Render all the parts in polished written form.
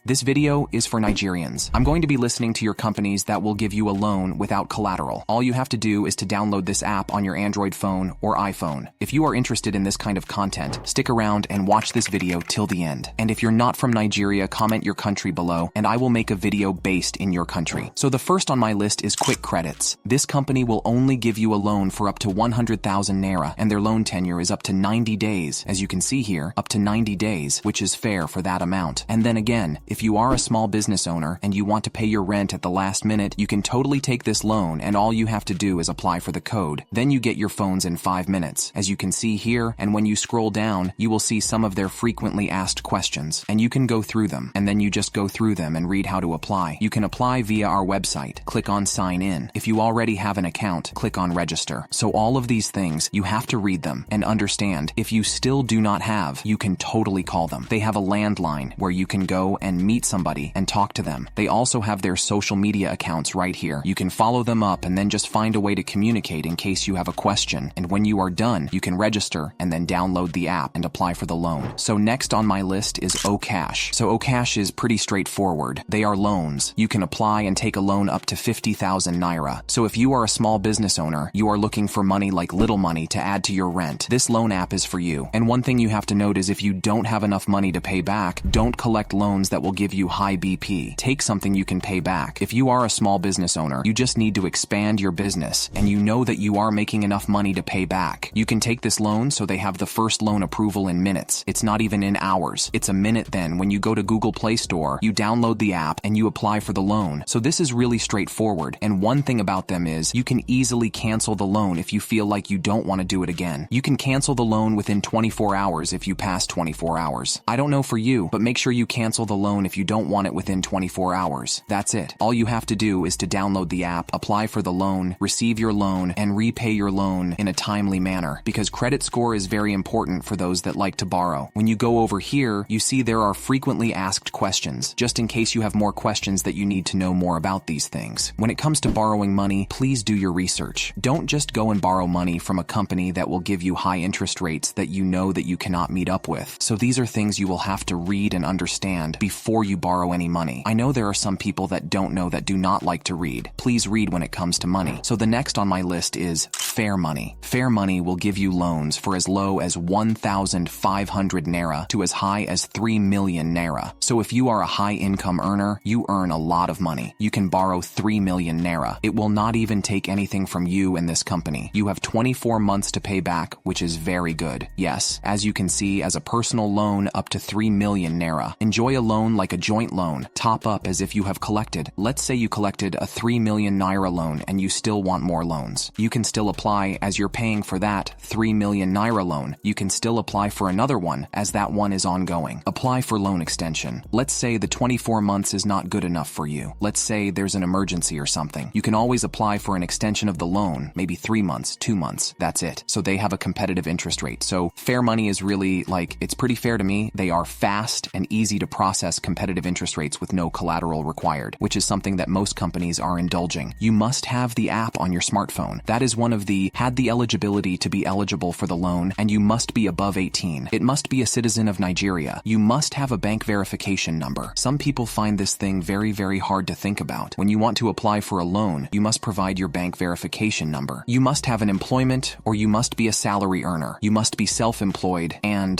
This video is for Nigerians. I'm going to be listening to your companies that will give you a loan without collateral. All you have to do is to download this app on your Android phone or iPhone. If you are interested in this kind of content, stick around and watch this video till the end. And if you're not from Nigeria, comment your country below and I will make a video based in your country. So the first on my list is Quick Credits. This company will only give you a loan for up to 100,000 naira and their loan tenure is up to 90 days. As you can see here, up to 90 days, which is fair for that amount. And then again, if you are a small business owner and you want to pay your rent at the last minute, you can totally take this loan and all you have to do is apply for the code. Then you get your phones in 5 minutes. As you can see here, and when you scroll down, you will see some of their frequently asked questions. And you can go through them, and then you just go through them and read how to apply. You can apply via our website. Click on Sign In. If you already have an account, click on Register. So all of these things, you have to read them and understand. If you still do not have, you can totally call them. They have a landline where you can go and meet somebody and talk to them. They also have their social media accounts right here. You can follow them up and then just find a way to communicate in case you have a question. And when you are done, you can register and then download the app and apply for the loan. So next on my list is Okash. So Okash is pretty straightforward. They are loans. You can apply and take a loan up to 50,000 naira. So if you are a small business owner, you are looking for money like little money to add to your rent, this loan app is for you. And one thing you have to note is if you don't have enough money to pay back, don't collect loans that will give you high BP. Take something you can pay back. If you are a small business owner, you just need to expand your business and you know that you are making enough money to pay back. You can take this loan so they have the first loan approval in minutes. It's not even in hours. It's a minute then. When you go to Google Play Store, you download the app and you apply for the loan. So this is really straightforward. And one thing about them is you can easily cancel the loan if you feel like you don't want to do it again. You can cancel the loan within 24 hours if you pass 24 hours. I don't know for you, but make sure you cancel the loan if you don't want it within 24 hours. That's it. All you have to do is to download the app, apply for the loan, receive your loan, and repay your loan in a timely manner because credit score is very important for those that like to borrow. When you go over here, you see there are frequently asked questions, just in case you have more questions that you need to know more about these things. When it comes to borrowing money, please do your research. Don't just go and borrow money from a company that will give you high interest rates that you know that you cannot meet up with. So these are things you will have to read and understand before you borrow any money. I know there are some people that don't know that do not like to read. Please read when it comes to money. So the next on my list is Fair Money. Fair Money will give you loans for as low as 1,500 naira to as high as 3 million naira. So if you are a high income earner, you earn a lot of money. You can borrow 3 million naira. It will not even take anything from you and this company. You have 24 months to pay back, which is very good. Yes, as you can see, as a personal loan up to 3 million naira. Enjoy a loan like a joint loan. Top up as if you have collected. Let's say you collected a 3 million naira loan and you still want more loans. You can still apply as you're paying for that 3 million naira loan. You can still apply for another one as that one is ongoing. Apply for loan extension. Let's say the 24 months is not good enough for you. Let's say there's an emergency or something. You can always apply for an extension of the loan, maybe 3 months, 2 months. That's it. So they have a competitive interest rate. So Fair Money is really it's pretty fair to me. They are fast and easy to process competitive interest rates with no collateral required, which is something that most companies are indulging. You must have the app on your smartphone. That is one of the had the eligibility to be eligible for the loan, and you must be above 18. It must be a citizen of Nigeria. You must have a bank verification number. Some people find this thing very, very hard to think about. When you want to apply for a loan, you must provide your bank verification number. You must have an employment or you must be a salary earner. You must be self-employed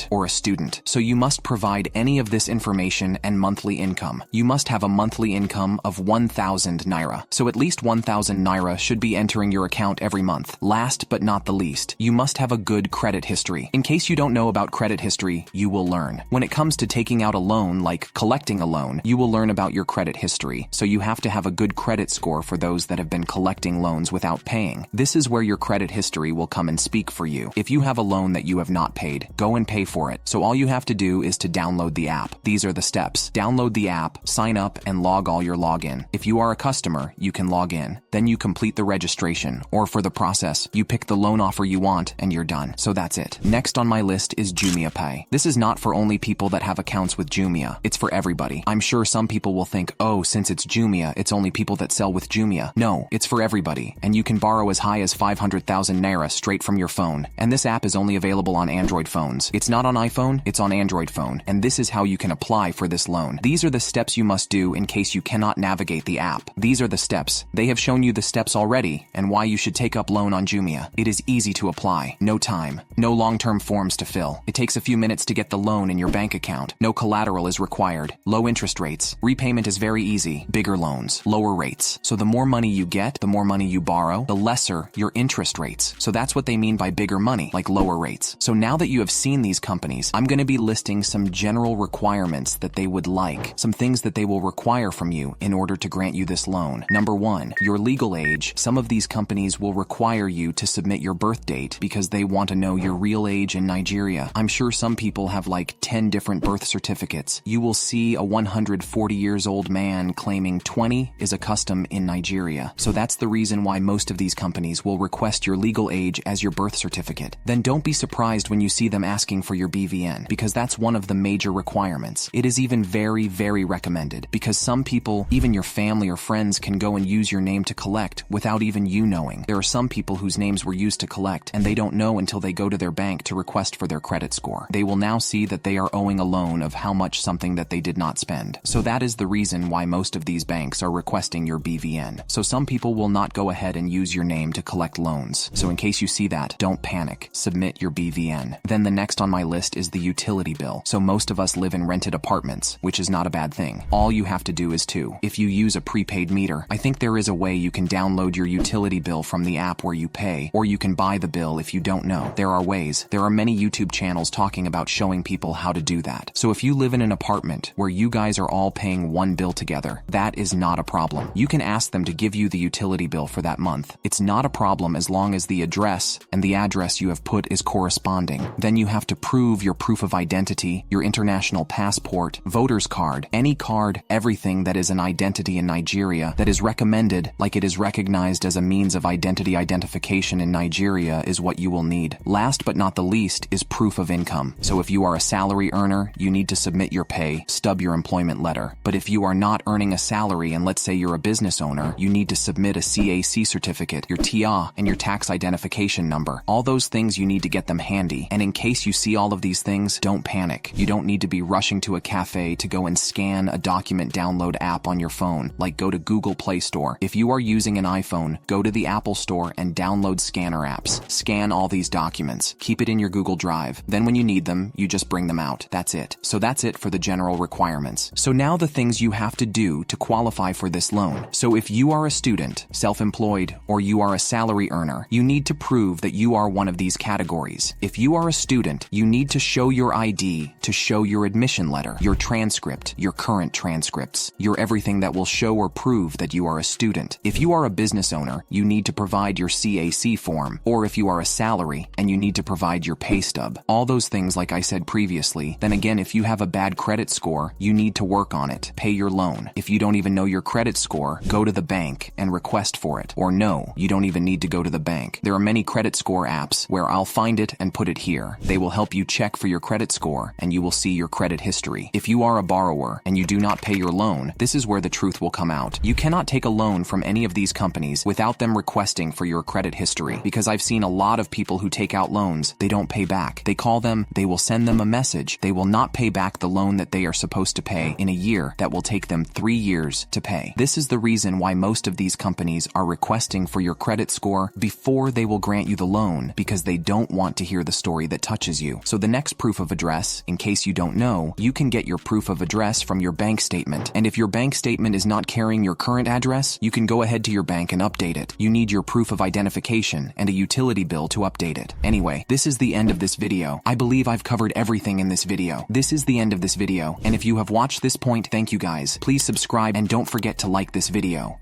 or a student. So you must provide any of this information and monthly income. You must have a monthly income of 1,000 naira. So at least 1,000 naira should be entering your account every month. Last but not the least, you must have a good credit history. In case you don't know about credit history, you will learn. When it comes to taking out a loan, like collecting a loan, you will learn about your credit history. So you have to have a good credit score for those that have been collecting loans without paying. This is where your credit history will come and speak for you. If you have a loan that you have not paid, go and pay for it. So all you have to do is to download the app. These are the steps. Download the app, sign up, and log all your login. If you are a customer, you can log in. Then you complete the registration, or for the process, you pick the loan offer you want and you're done. So that's it. Next on my list is Jumia Pay. This is not for only people that have accounts with Jumia. It's for everybody. I'm sure some people will think, oh, since it's Jumia, it's only people that sell with Jumia. No, it's for everybody. And you can borrow as high as 500,000 naira straight from your phone. And this app is only available on Android phones. It's not on iPhone, it's on Android phone. And this is how you can apply for this loan. loan. These are the steps you must do in case you cannot navigate the app. These are the steps. They have shown you the steps already and why you should take up loan on Jumia. It is easy to apply. No time. No long-term forms to fill. It takes a few minutes to get the loan in your bank account. No collateral is required. Low interest rates. Repayment is very easy. Bigger loans. Lower rates. So the more money you get, the more money you borrow, the lesser your interest rates. So that's what they mean by bigger money, like lower rates. So now that you have seen these companies, I'm going to be listing some general requirements that they would like, some things that they will require from you in order to grant you this loan. Number 1, your legal age. Some of these companies will require you to submit your birth date because they want to know your real age in Nigeria. I'm sure some people have like 10 different birth certificates. You will see a 140 years old man claiming 20 is a custom in Nigeria. So that's the reason why most of these companies will request your legal age as your birth certificate. Then don't be surprised when you see them asking for your BVN, because that's one of the major requirements. It is even very, very recommended because some people, even your family or friends, can go and use your name to collect without even you knowing. There are some people whose names were used to collect and they don't know until they go to their bank to request for their credit score. They will now see that they are owing a loan of how much something that they did not spend. So that is the reason why most of these banks are requesting your BVN. So some people will not go ahead and use your name to collect loans. So in case you see that, don't panic. Submit your BVN. Then the next on my list is the utility bill. So most of us live in rented apartments, which is not a bad thing. All you have to do is if you use a prepaid meter, I think there is a way you can download your utility bill from the app where you pay, or you can buy the bill if you don't know. There are ways. There are many YouTube channels talking about showing people how to do that. So if you live in an apartment where you guys are all paying one bill together, that is not a problem. You can ask them to give you the utility bill for that month. It's not a problem as long as the address and the address you have put is corresponding. Then you have to prove your proof of identity, your international passport, voter's card, any card, everything that is an identity in Nigeria that is recommended, like it is recognized as a means of identity identification in Nigeria, is what you will need. Last but not the least is proof of income. So if you are a salary earner, you need to submit your pay, stub your employment letter. But if you are not earning a salary and let's say you're a business owner, you need to submit a CAC certificate, your TIA, and your tax identification number. All those things you need to get them handy. And in case you see all of these things, don't panic. You don't need to be rushing to a cafe to go and scan a document download app on your phone, like go to Google Play Store. If you are using an iPhone, go to the Apple Store and download scanner apps. Scan all these documents. Keep it in your Google Drive. Then when you need them, you just bring them out. That's it. So that's it for the general requirements. So now the things you have to do to qualify for this loan. So if you are a student, self-employed, or you are a salary earner, you need to prove that you are one of these categories. If you are a student, you need to show your ID to show your admission letter, your transcript, your current transcripts, your everything that will show or prove that you are a student. If you are a business owner, you need to provide your CAC form, or if you are a salary and you need to provide your pay stub. All those things like I said previously. Then again, if you have a bad credit score, you need to work on it. Pay your loan. If you don't even know your credit score, go to the bank and request for it. Or no, you don't even need to go to the bank. There are many credit score apps where I'll find it and put it here. They will help you check for your credit score and you will see your credit history. If you are a borrower and you do not pay your loan, this is where the truth will come out. You cannot take a loan from any of these companies without them requesting for your credit history, because I've seen a lot of people who take out loans, they don't pay back. They call them, they will send them a message. They will not pay back the loan that they are supposed to pay in a year that will take them 3 years to pay. This is the reason why most of these companies are requesting for your credit score before they will grant you the loan, because they don't want to hear the story that touches you. So the next proof of address, in case you don't know, you can get your proof of address from your bank statement. And if your bank statement is not carrying your current address, you can go ahead to your bank and update it. You need your proof of identification and a utility bill to update it. Anyway, this is the end of this video. I believe I've covered everything in this video. This is the end of this video, and if you have watched this point, thank you guys. Please subscribe and don't forget to like this video.